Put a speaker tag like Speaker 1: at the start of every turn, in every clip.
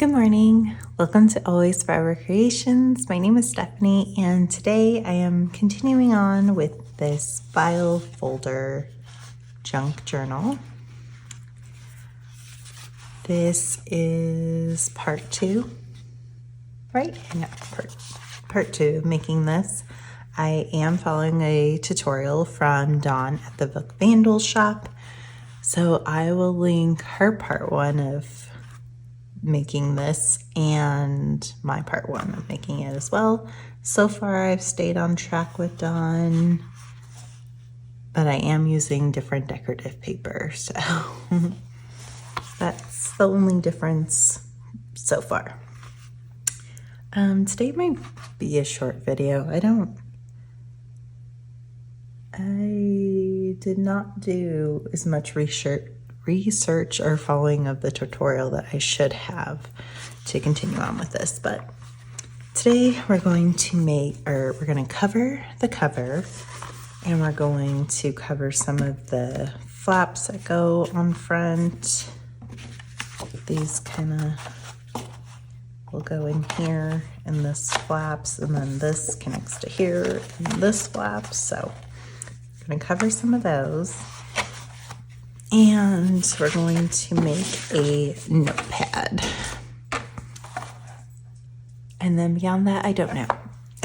Speaker 1: Good morning. Welcome to AlwaysForever Creations. My name is Stephanie, and today I am continuing on with this file folder junk journal. This is part 2, right? No, part 2 of making this. I am following a tutorial from Dawn at the Book Vandal shop, so I will link her part 1 of making this and my part 1 of making it as well. So far I've stayed on track with Dawn, but I am using different decorative paper, so that's the only difference so far. Today might be a short video. I did not do as much research or following of the tutorial that I should have to continue on with this, but today we're going to cover the cover, and we're going to cover some of the flaps that go on front. These kind of will go in here, and this flaps, and then this connects to here, and this flaps. So I'm going to cover some of those. And we're going to make a notepad. And then beyond that, I don't know.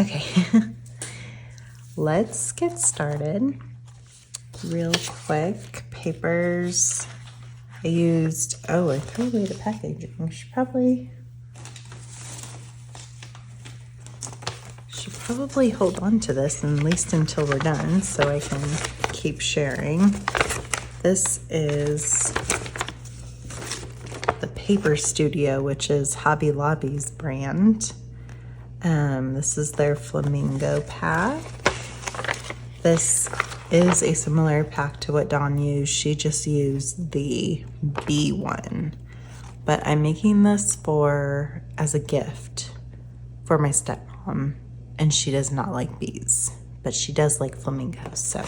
Speaker 1: Okay, let's get started. Real quick, papers. I threw away the packaging. I should probably hold on to this at least until we're done so I can keep sharing. This is the Paper Studio, which is Hobby Lobby's brand. This is their Flamingo pack. This is a similar pack to what Dawn used. She just used the bee one. But I'm making this as a gift for my stepmom. And she does not like bees, but she does like flamingos, so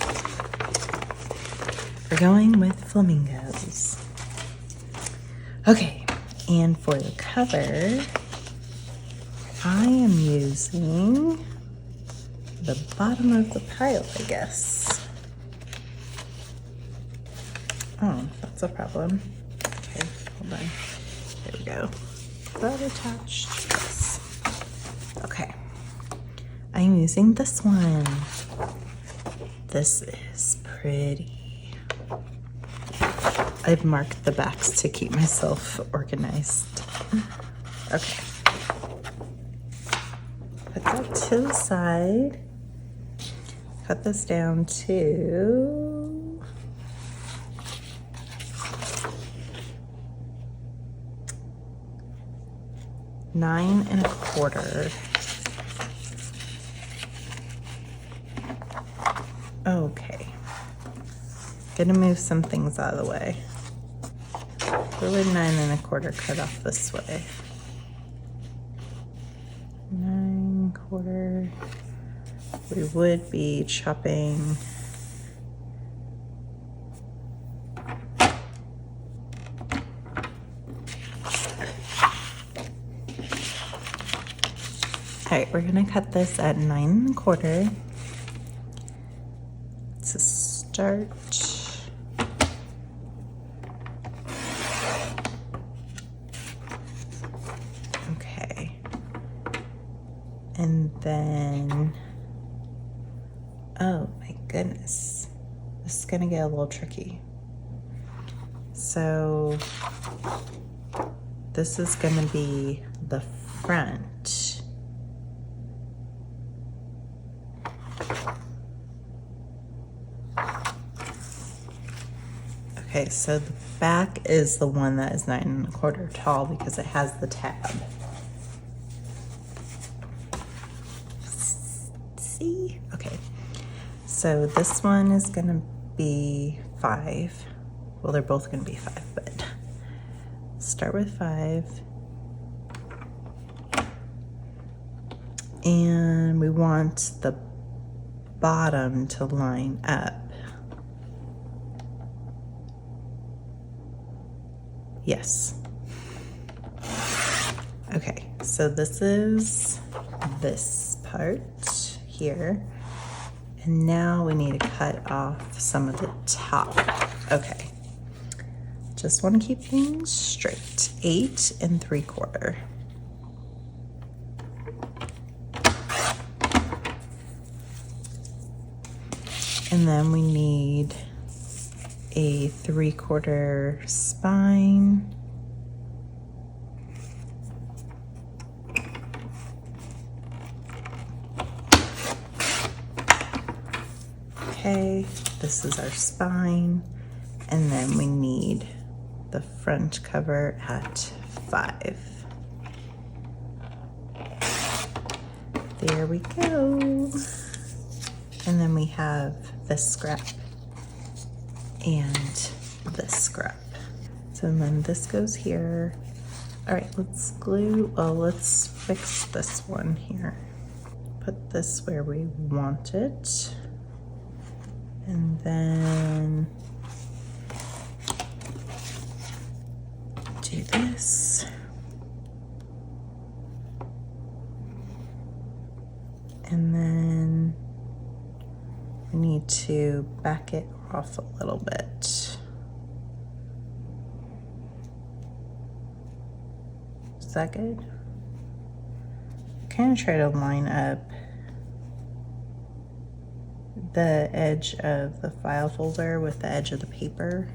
Speaker 1: we're going with flamingos. Okay, and for the cover, I am using the bottom of the pile, I guess. Oh, that's a problem. Okay, hold on. There we go. That attached. Yes. Okay. I'm using this one. This is pretty. I've marked the backs to keep myself organized. Okay. Put that to the side. Cut this down to 9 1/4. Okay. Gonna move some things out of the way. Where would 9 1/4 cut off this way? 9 1/4. We would be chopping. All right, we're gonna cut this at 9 1/4. To start. Okay. And then, oh my goodness, this is gonna get a little tricky. So this is gonna be the front. Okay, so the back is the one that is 9 1/4 tall because it has the tab. See? Okay, so this one is gonna be 5. Well, they're both gonna be 5, but start with 5. And we want the bottom to line up. Yes. Okay, so this is this part here. And now we need to cut off some of the top. Okay, just want to keep things straight. 8 3/4. And then we need a 3/4 spine. Okay, this is our spine. And then we need the front cover at 5. There we go. And then we have this scrap and this scrap. So then this goes here. All right, let's fix this one here. Put this where we want it. And then do this. And then we need to back it off a little bit. Is that good? Kind of try to line up the edge of the file folder with the edge of the paper.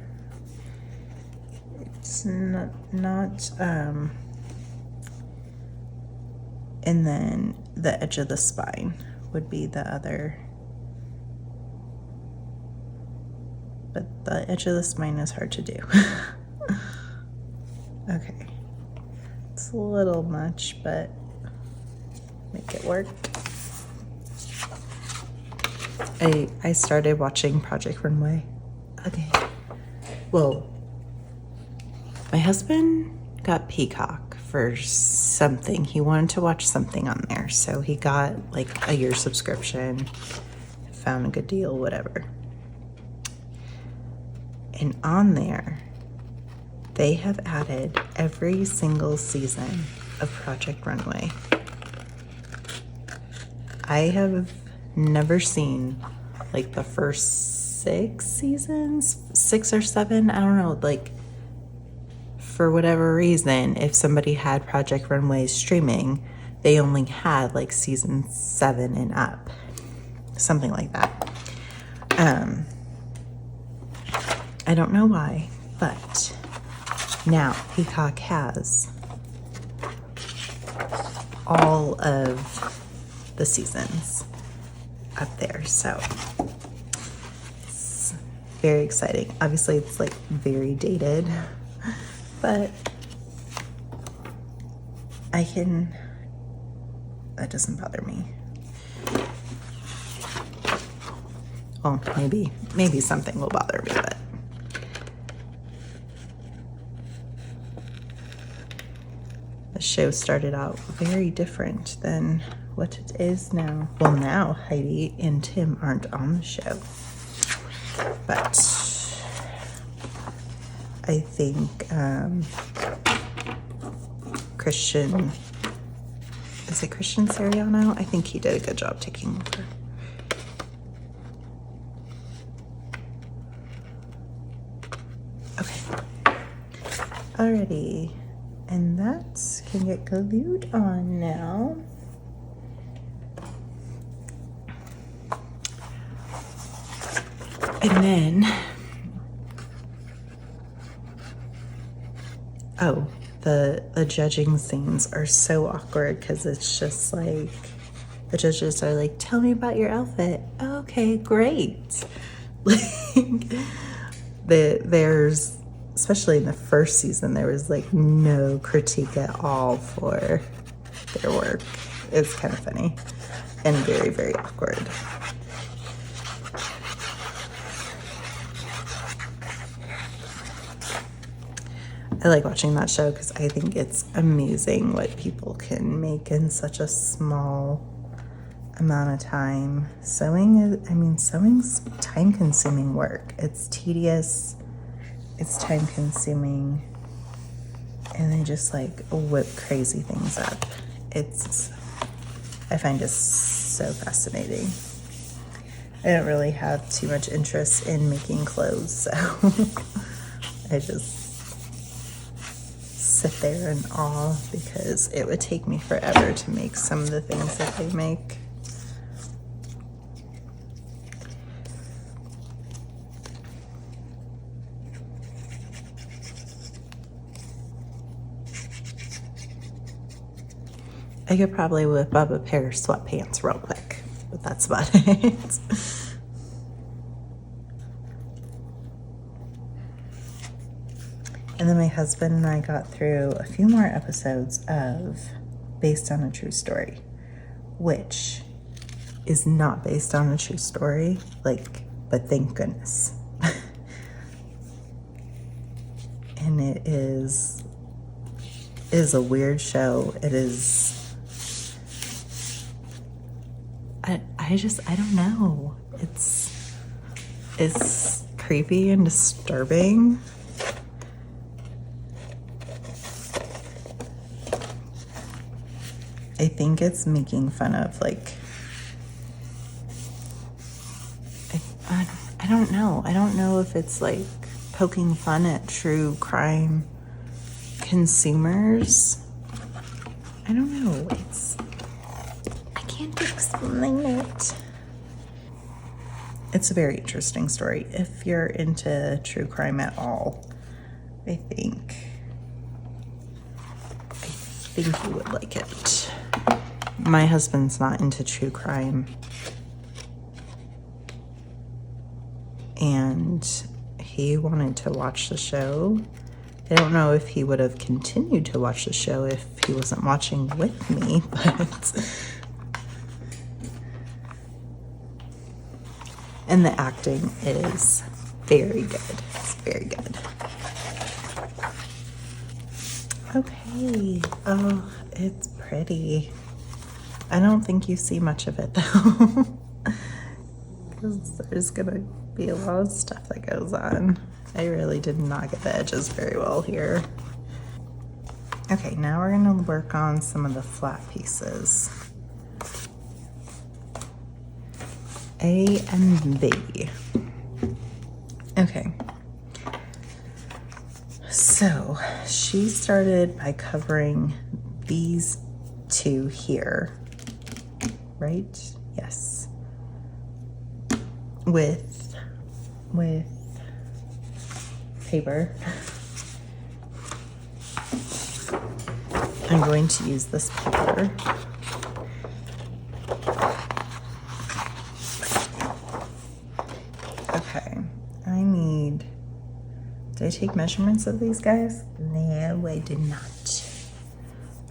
Speaker 1: It's not and then the edge of the spine would be the other, but the edge of the spine is hard to do. Okay, it's a little much, but make it work. I started watching Project Runway. Okay. Well, my husband got Peacock for something. He wanted to watch something on there. So he got like a year subscription, found a good deal, whatever. And on there, they have added every single season of Project Runway. I have never seen like the first 6 seasons, 6 or 7, I don't know, like for whatever reason, if somebody had Project Runway streaming, they only had like season 7 and up, something like that. I don't know why, but now Peacock has all of the seasons up there, so it's very exciting. Obviously it's like very dated, but that doesn't bother me. Well, maybe something will bother me, but the show started out very different than what it is now. Well, now Heidi and Tim aren't on the show, but I think Christian Siriano? I think he did a good job taking over. Okay. Alrighty. And that can get glued on now. And then, oh, the judging scenes are so awkward because it's just like, the judges are like, tell me about your outfit. Okay, great. Like, there's, especially in the first season, there was like no critique at all for their work. It's kind of funny and very, very awkward. I like watching that show because I think it's amazing what people can make in such a small amount of time. Sewing's time-consuming work. It's tedious, it's time-consuming, and they just like whip crazy things up. I find it so fascinating. I don't really have too much interest in making clothes, so I just sit there in awe because it would take me forever to make some of the things that they make. I could probably whip up a pair of sweatpants real quick, but that's about it. And then my husband and I got through a few more episodes of Based on a True Story, which is not based on a true story, but thank goodness. And it is a weird show. It is, I don't know. It's creepy and disturbing. I think it's making fun of I don't know. I don't know if it's like poking fun at true crime consumers. I don't know. I can't explain it. It's a very interesting story. If you're into true crime at all, I think you would like it. My husband's not into true crime, and he wanted to watch the show. I don't know if he would have continued to watch the show if he wasn't watching with me, but and the acting is very good. It's very good. Okay. Oh, it's pretty. I don't think you see much of it though, because there's gonna be a lot of stuff that goes on. I really did not get the edges very well here. Okay, now we're gonna work on some of the flat pieces. A and B. Okay. So she started by covering these two here, right? Yes. With paper. I'm going to use this paper. Okay, did I take measurements of these guys? No, I did not.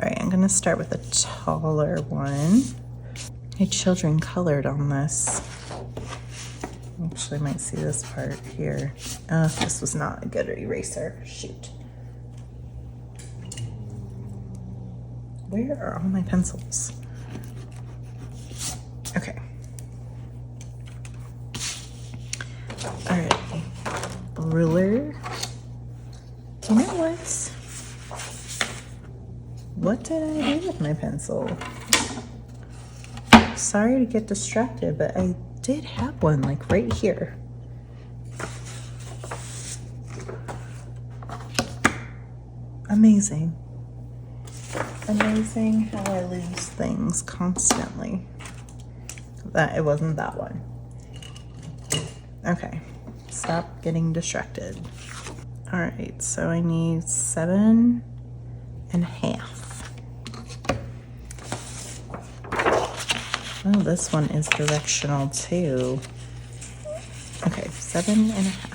Speaker 1: All right, I'm gonna start with a taller one. My children colored on this. Actually, might see this part here. Oh, this was not a good eraser. Shoot. Where are all my pencils? Okay. All right. Ruler. You know what? What did I do with my pencil? Sorry to get distracted, but I did have one like right here. Amazing. Amazing how I lose things constantly. It wasn't that one. Okay, stop getting distracted. All right, so I need 7.5. Oh, this one is directional too. Okay, 7.5.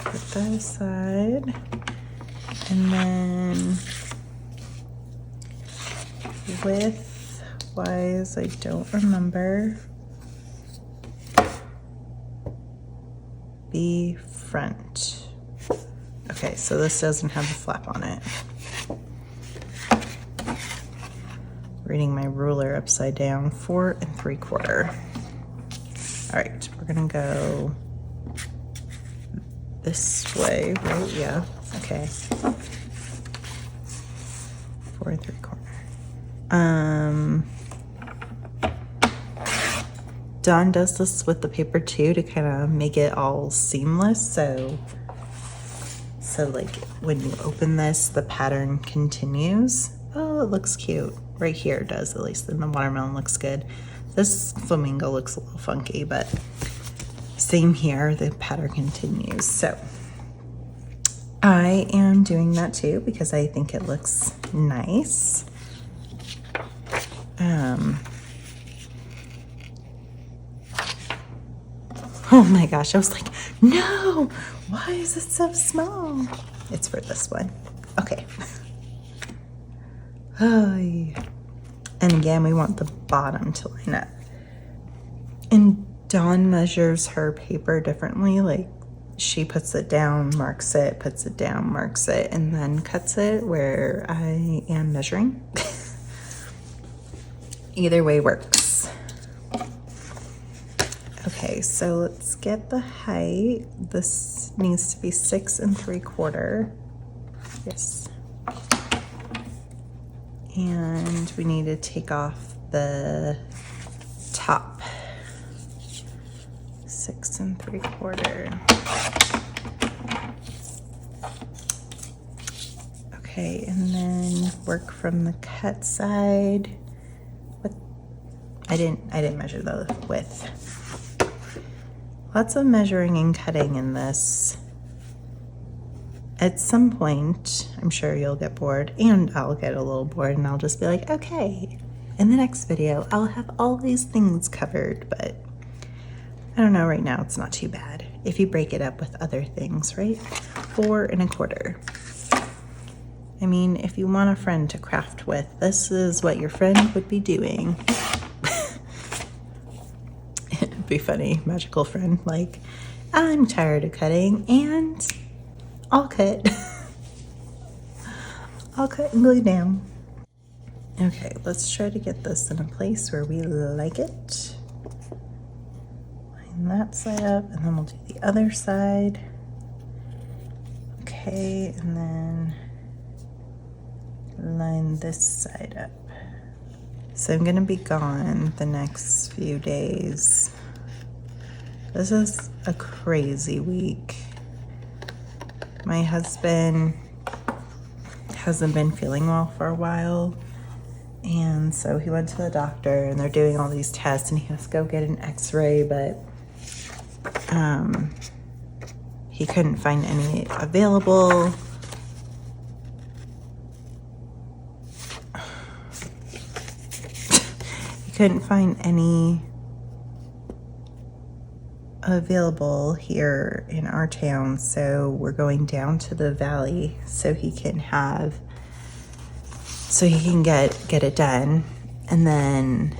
Speaker 1: Put that aside. And then width-wise, I don't remember. B front. Okay, so this doesn't have the flap on it. Reading my ruler upside down, 4 3/4. All right, we're gonna go this way, right? Yeah, okay. 4 3/4. Dawn does this with the paper too to kind of make it all seamless. So like when you open this, the pattern continues. Oh, it looks cute. Right here it does, at least. And the watermelon looks good. This flamingo looks a little funky, but same here, the pattern continues. So I am doing that too because I think it looks nice. Oh my gosh, I was like, no, why is it so small? It's for this one. Okay. Oh, yeah. And again, we want the bottom to line up. And Dawn measures her paper differently. Like she puts it down, marks it, puts it down, marks it, and then cuts it where I am measuring. Either way works. Okay, so let's get the height. This needs to be 6 3/4. Yes. And we need to take off the top. 6 3/4. Okay, and then work from the cut side. What? I didn't measure the width. Lots of measuring and cutting in this. At some point, I'm sure you'll get bored, and I'll get a little bored, and I'll just be like, okay, in the next video, I'll have all these things covered, but I don't know, right now it's not too bad. If you break it up with other things, right? 4 1/4. I mean, if you want a friend to craft with, this is what your friend would be doing. It'd be funny, magical friend, like, I'm tired of cutting, and I'll cut. I'll cut and glue down. Okay, let's try to get this in a place where we like it. Line that side up, and then we'll do the other side. Okay, and then line this side up. So I'm gonna be gone the next few days. This is a crazy week. My husband hasn't been feeling well for a while, and so he went to the doctor, and they're doing all these tests, and he has to go get an x-ray, but he couldn't find any available. He couldn't find any available here in our town, so we're going down to the valley so he can get it done. And then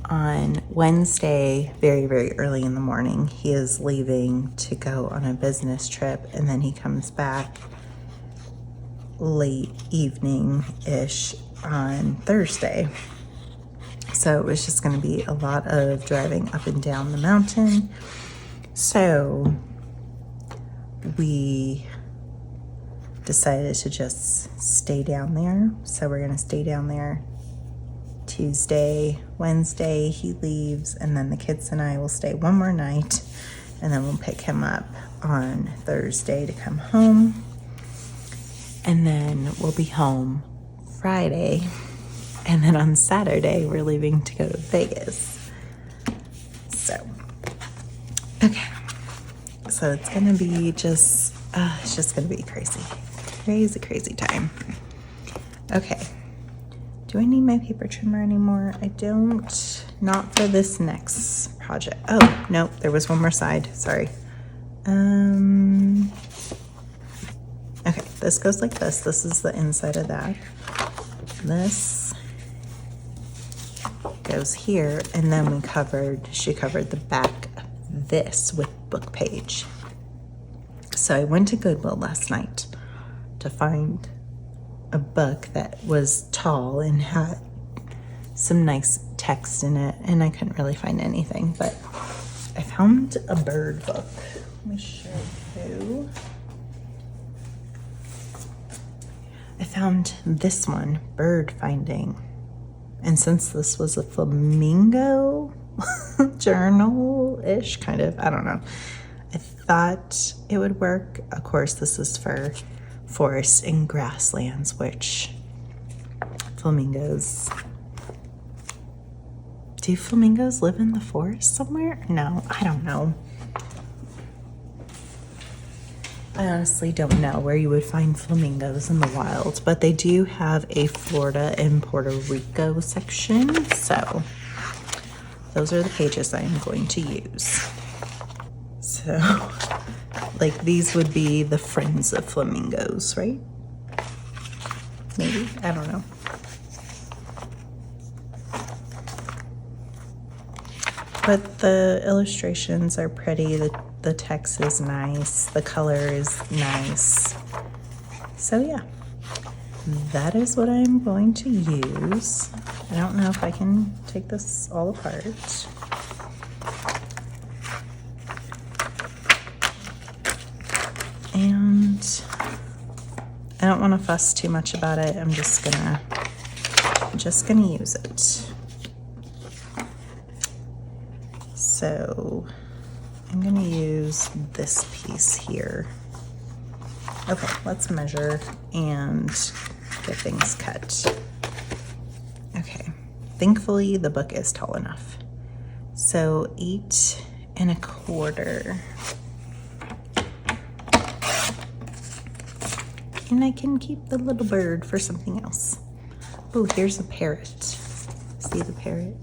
Speaker 1: on Wednesday, very, very early in the morning, he is leaving to go on a business trip, and then he comes back late evening-ish on Thursday. So it was just going to be a lot of driving up and down the mountain. So we decided to just stay down there. So we're going to stay down there Tuesday. Wednesday he leaves, and then the kids and I will stay one more night, and then we'll pick him up on Thursday to come home. And then we'll be home Friday. And then on Saturday, we're leaving to go to Vegas. So, okay. So it's gonna be it's just gonna be crazy. Crazy, crazy time. Okay. Do I need my paper trimmer anymore? I don't. Not for this next project. Oh, no, there was one more side. Sorry. Okay, this goes like this. This is the inside of that. This goes here, and then she covered the back of this with book page. So I went to Goodwill last night to find a book that was tall and had some nice text in it, and I couldn't really find anything, but I found a bird book. Let me show you. I found this one, bird finding. And since this was a flamingo journal-ish, kind of, I don't know, I thought it would work. Of course, this is for forests and grasslands, which flamingos, do flamingos live in the forest somewhere? No, I don't know. I honestly don't know where you would find flamingos in the wild, but they do have a Florida and Puerto Rico section, so those are the pages I am going to use. So, like, these would be the friends of flamingos, right? Maybe, I don't know. But the illustrations are pretty, the text is nice, the color is nice. So yeah, that is what I'm going to use. I don't know if I can take this all apart. And I don't want to fuss too much about it. I'm just gonna use it. So I'm gonna use this piece here. Okay, let's measure and get things cut. Okay, thankfully the book is tall enough. So 8 1/4. And I can keep the little bird for something else. Oh, here's a parrot. See the parrot?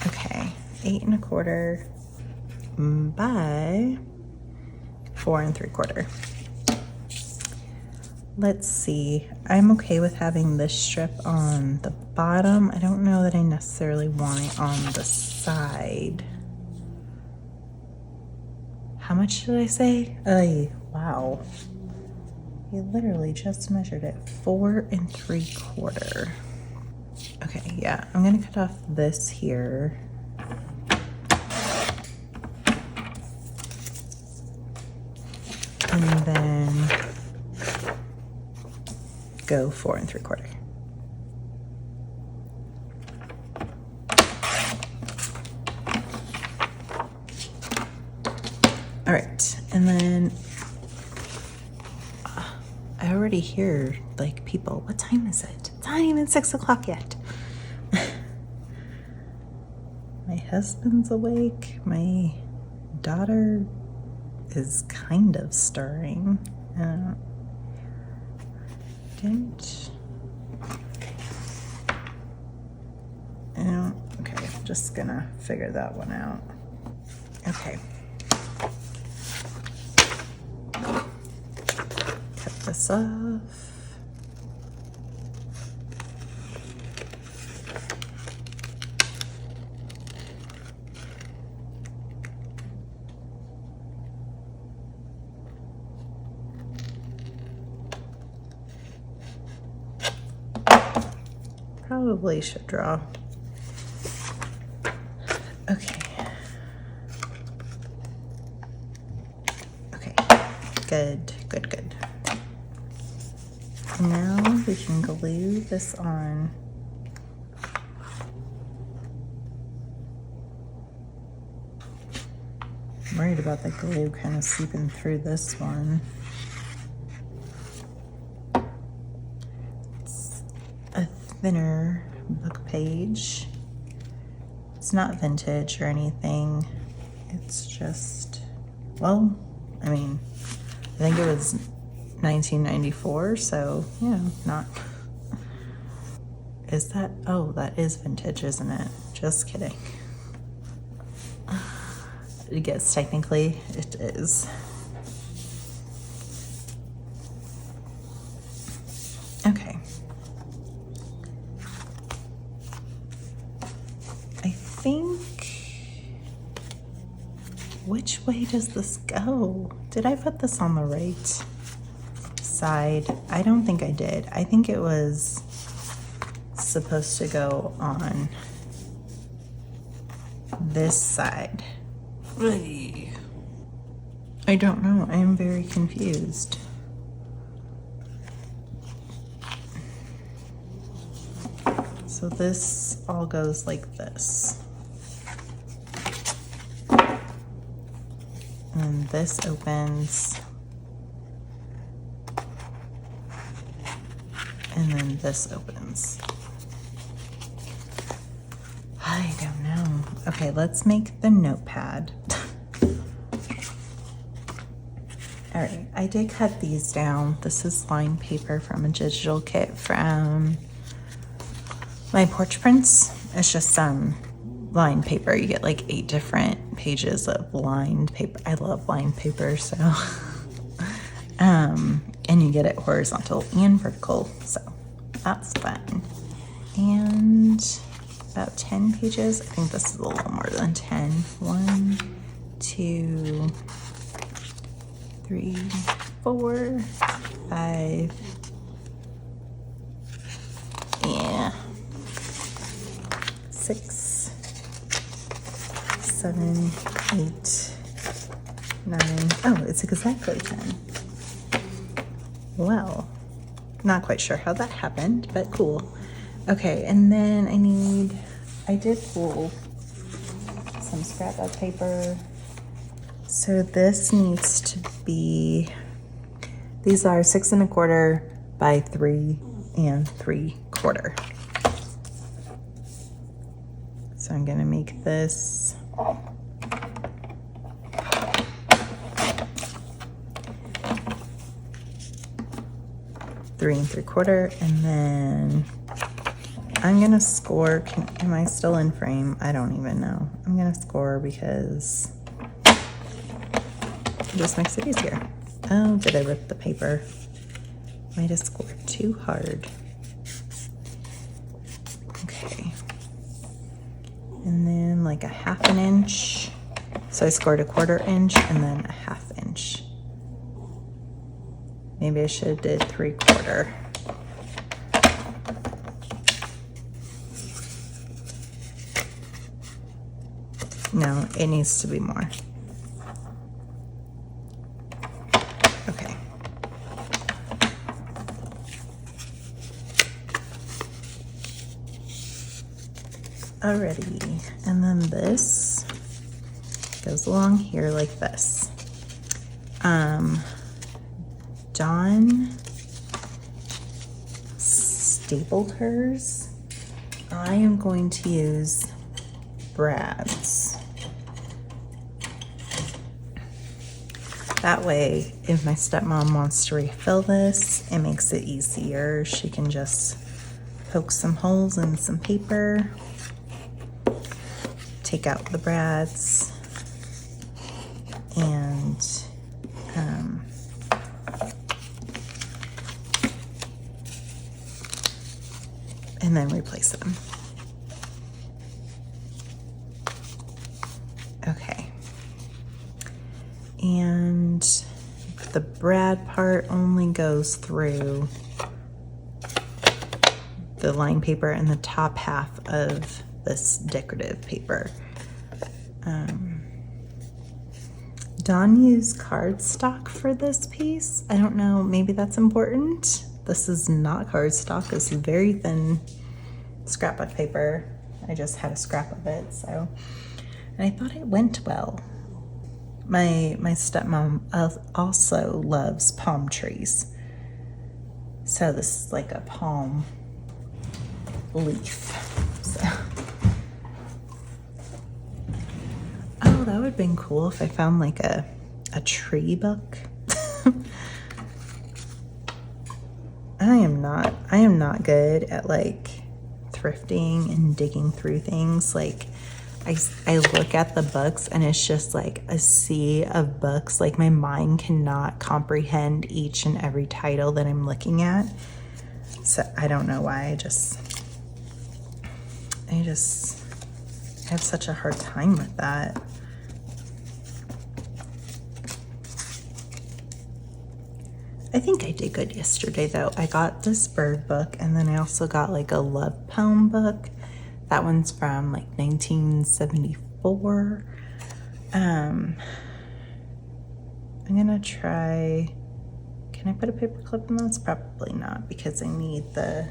Speaker 1: Okay, 8 1/4 by 4 3/4. Let's see. I'm okay with having this strip on the bottom. I don't know that I necessarily want it on the side. How much did I say? Wow. You literally just measured it. 4 3/4. Okay, yeah, I'm gonna cut off this here. And then go 4 3/4. All right, and then I already hear like people, what time is it? It's not even 6 o'clock yet. My husband's awake. My daughter is kind of stirring. Okay, I'm just gonna figure that one out. Okay. Cut this off. Probably should draw. Okay. Okay, good. Now we can glue this on. I'm worried about the glue kind of seeping through this one. It's a thinner book page. It's not vintage or anything. It's just, well, I mean, I think it was 1994, so yeah, not. Is that, oh, that is vintage, isn't it? Just kidding. I guess technically it is. Okay. I think, which way does this go? Did I put this on the right side? I don't think I did. I think it was supposed to go on this side? I don't know. I am very confused. So this all goes like this. And this opens. And then this opens. I don't know. Okay, let's make the notepad. All right, I did cut these down. This is lined paper from a digital kit from MyPorchPrints. It's just some lined paper. You get like 8 different pages of lined paper. I love lined paper, so. And you get it horizontal and vertical, so that's fun. And about 10 pages. I think this is a little more than 10. 1, 2, 3, 4, 5. Yeah. 6, 7, 8, 9. Oh, it's exactly 10. Well, not quite sure how that happened, but cool. Okay, and then I did pull some scrapbook paper. So this needs to be, these are 6 1/4 by 3 3/4. So I'm gonna make this 3 3/4, and then I'm gonna score. Am I still in frame? I don't even know. I'm gonna score because it just makes it easier. Oh, did I rip the paper? Might have scored too hard. Okay. And then like a 1/2 inch. So I scored a 1/4 inch and then a 1/2 inch. Maybe I should have did 3/4. No, it needs to be more. Okay. Alrighty, and then this goes along here like this. Dawn stapled hers. I am going to use Brad's. That way, if my stepmom wants to refill this, it makes it easier. She can just poke some holes in some paper, take out the brads, and then replace them. Okay. And the brad part only goes through the lined paper and the top half of this decorative paper. Dawn used cardstock for this piece. I don't know, maybe that's important. This is not cardstock, it's very thin scrapbook paper. I just had a scrap of it, so. And I thought it went well. My stepmom also loves palm trees. So this is like a palm leaf. So. Oh, that would have been cool if I found like a tree book. I am not good at like thrifting and digging through things. Like I look at the books and it's just like a sea of books. Like my mind cannot comprehend each and every title that I'm looking at. So I don't know why. I just have such a hard time with that. I think I did good yesterday though. I got this bird book and then I also got like a love poem book. That one's from like 1974 4. I'm gonna try, can I put a paper clip in this? Probably not, because I need the,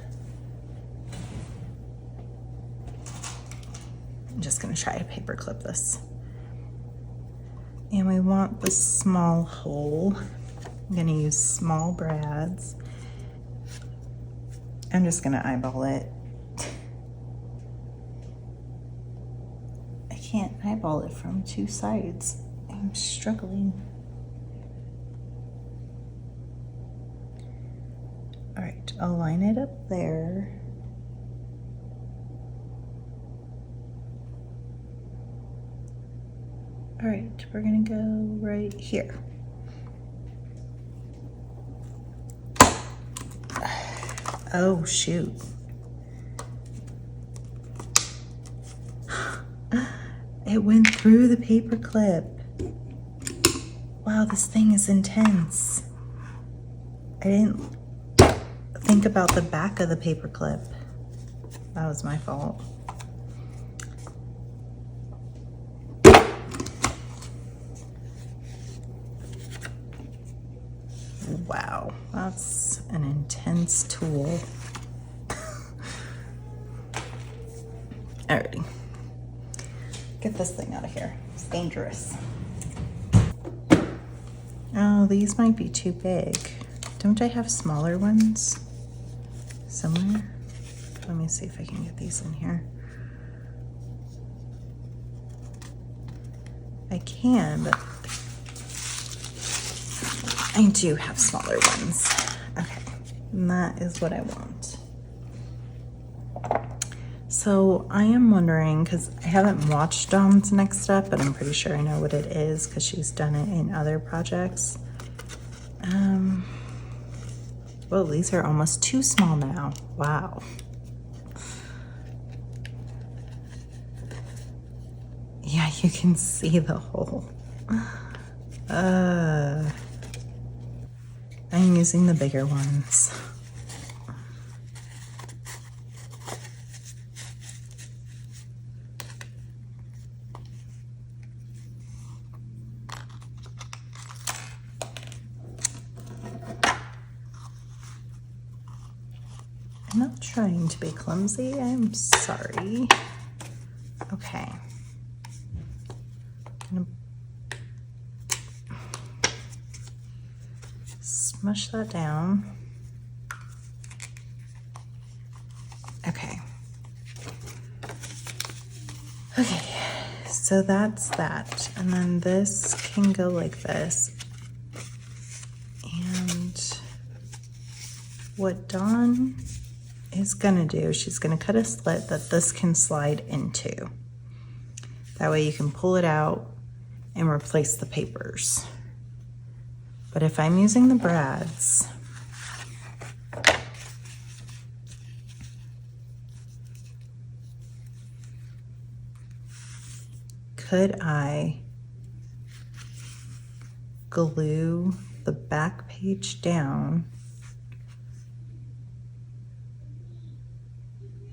Speaker 1: I'm just gonna try to paper clip this. And we want the small hole. I'm gonna use small brads. I'm just gonna eyeball it. I can't eyeball it from 2 sides. I'm struggling. All right, I'll line it up there. All right, we're gonna go right here. Oh, shoot. It went through the paper clip. Wow, this thing is intense. I didn't think about the back of the paper clip. That was my fault. Wow, that's an intense tool. Alrighty, get this thing out of here. It's dangerous. Oh, these might be too big. Don't I have smaller ones somewhere? Let me see if I can get these in here. I can, but I do have smaller ones. Okay, and that is what I want. So I am wondering, because I haven't watched Dawn's next step, but I'm pretty sure I know what it is because she's done it in other projects. Well, these are almost too small now. Wow. Yeah, you can see the hole. I'm using the bigger ones. I'm not trying to be clumsy, I'm sorry. Okay. I'm gonna smush that down. Okay. Okay, so that's that. And then this can go like this. And what Dawn is gonna do, she's gonna cut a slit that this can slide into. That way you can pull it out and replace the papers. But if I'm using the brads, could I glue the back page down?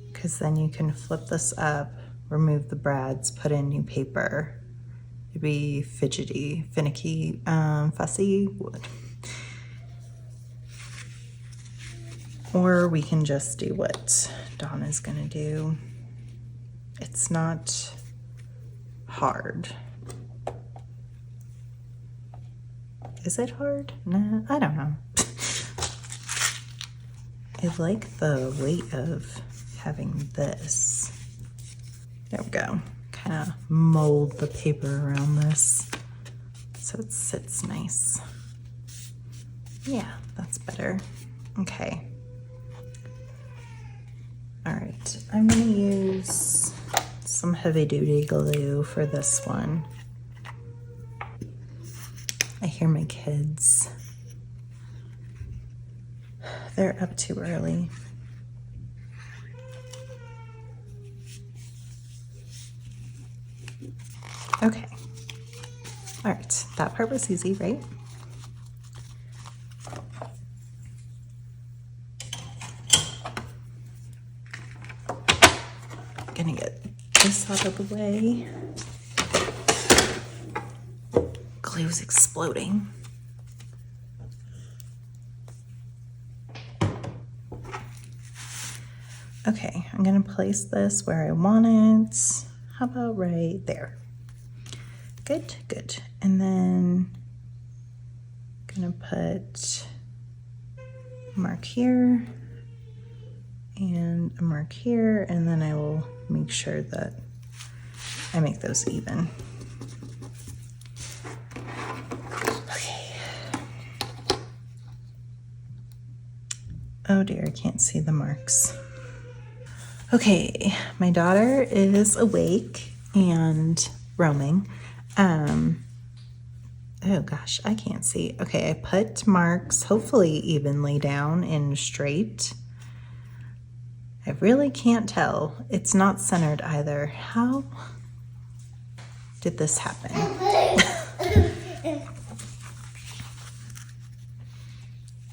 Speaker 1: Because then you can flip this up, remove the brads, put in new paper. It'd be fidgety, finicky, fussy wood. Or we can just do what Dawn is gonna do. It's not hard. Is it hard? Nah, I don't know. I like the weight of having this. There we go. Kind of mold the paper around this so it sits nice. Yeah, that's better. Okay. All right, I'm gonna use some heavy duty glue for this one. I hear my kids. They're up too early. Okay. All right, that part was easy, right? Gonna get this out of the way. glue's exploding. Okay, I'm gonna place this where I want it. How about right there? Good, good. And then I'm gonna put a mark here and a mark here, and then I will make sure that I make those even. Okay. Oh dear, I can't see the marks. Okay, my daughter is awake and roaming. Oh gosh, I can't see. Okay, I put marks hopefully evenly down and straight. I really can't tell. It's not centered either. How did this happen?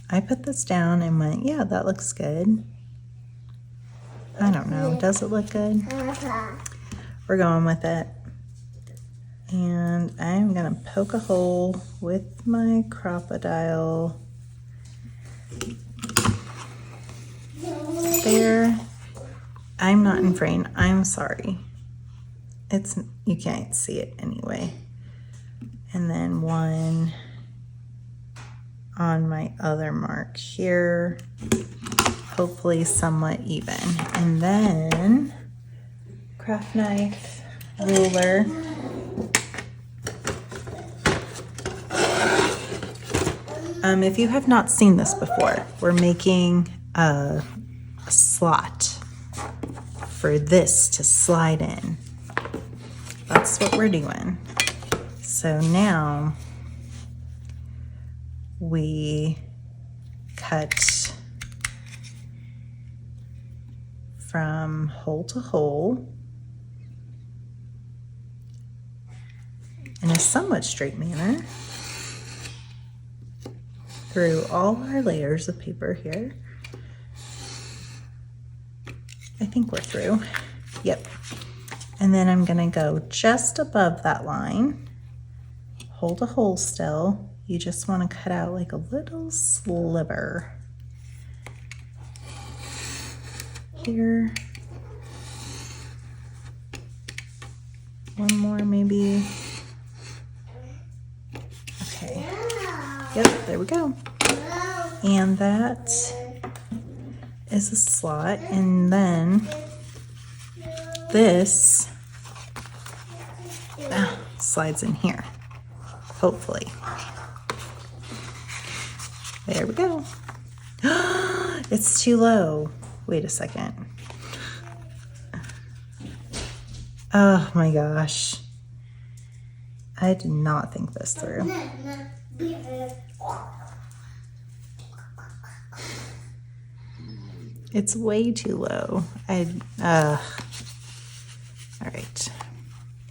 Speaker 1: I put this down and went, yeah, that looks good. I don't know. Does it look good? We're going with it. And I'm going to poke a hole with my crocodile. There. I'm not in frame. I'm sorry. You can't see it anyway. And then one on my other mark here. Hopefully somewhat even. And then craft knife, ruler. If you have not seen this before, we're making a slot for this to slide in. That's what we're doing. So now we cut from hole to hole in a somewhat straight manner through all our layers of paper here. I think we're through. Yep. And then I'm gonna go just above that line, hole to hole still. You just wanna cut out like a little sliver. Here. One more maybe. Okay. Yep, there we go. And that is a slot, and then this slides in here, hopefully. There we go. It's too low. Wait a second. Oh my gosh. I did not think this through. It's way too low. All right.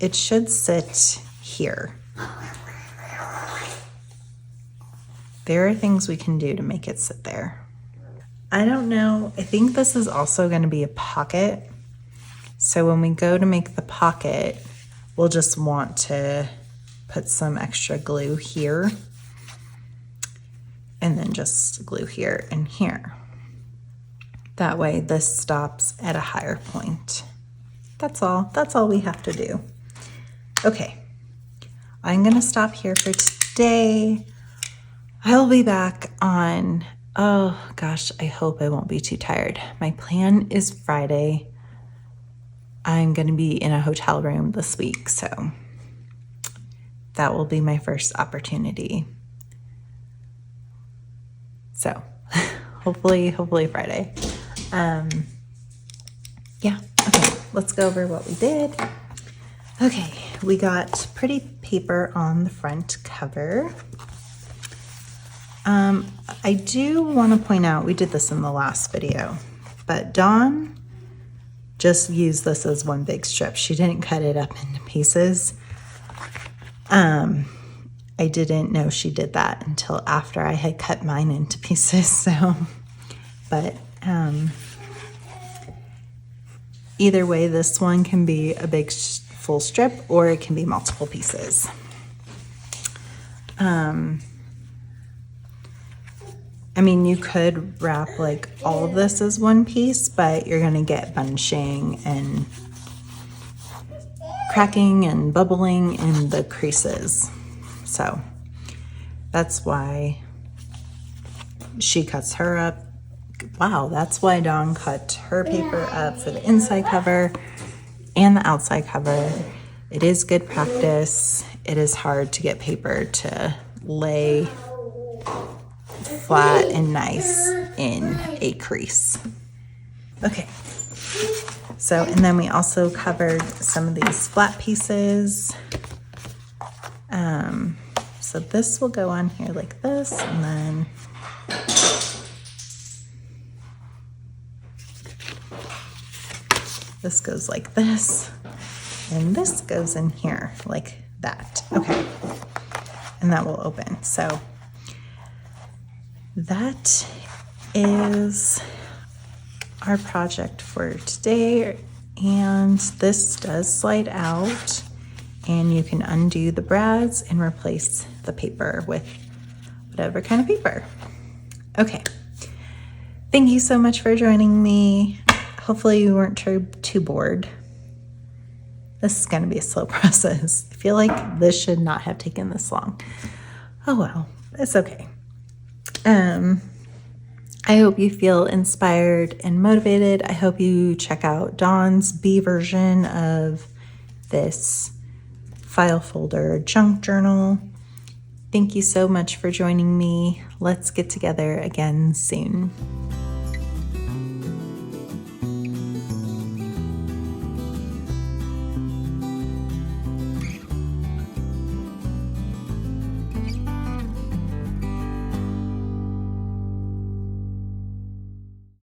Speaker 1: It should sit here. There are things we can do to make it sit there. I don't know. I think this is also going to be a pocket. So when we go to make the pocket, we'll just want to put some extra glue here. And then just glue here and here. That way this stops at a higher point. That's all. That's all we have to do. Okay. I'm going to stop here for today. I'll be back on, oh gosh, I hope I won't be too tired. My plan is Friday. I'm going to be in a hotel room this week, so that will be my first opportunity. So hopefully Friday. Yeah, okay, let's go over what we did. Okay, we got pretty paper on the front cover. I do want to point out, we did this in the last video, but Dawn just used this as one big strip. She didn't cut it up into pieces. I didn't know she did that until after I had cut mine into pieces, so, but either way, this one can be a big full strip or it can be multiple pieces. I mean, you could wrap like all of this as one piece, but you're gonna get bunching and cracking and bubbling in the creases. So that's why she cuts her up. Wow, that's why Dawn cut her paper up for the inside cover and the outside cover. It is good practice. It is hard to get paper to lay flat and nice in a crease. Okay, so, and then we also covered some of these flat pieces. So this will go on here like this, and then this goes like this, and this goes in here like that. Okay, and that will open. So that is our project for today, and this does slide out, and you can undo the brads and replace the paper with whatever kind of paper. Okay, thank you so much for joining me. Hopefully you weren't too bored. This is going to be a slow process. I feel like this should not have taken this long. Oh well, it's okay. I hope you feel inspired and motivated. I hope you check out Dawn's B version of this file folder junk journal. Thank you so much for joining me. Let's get together again soon.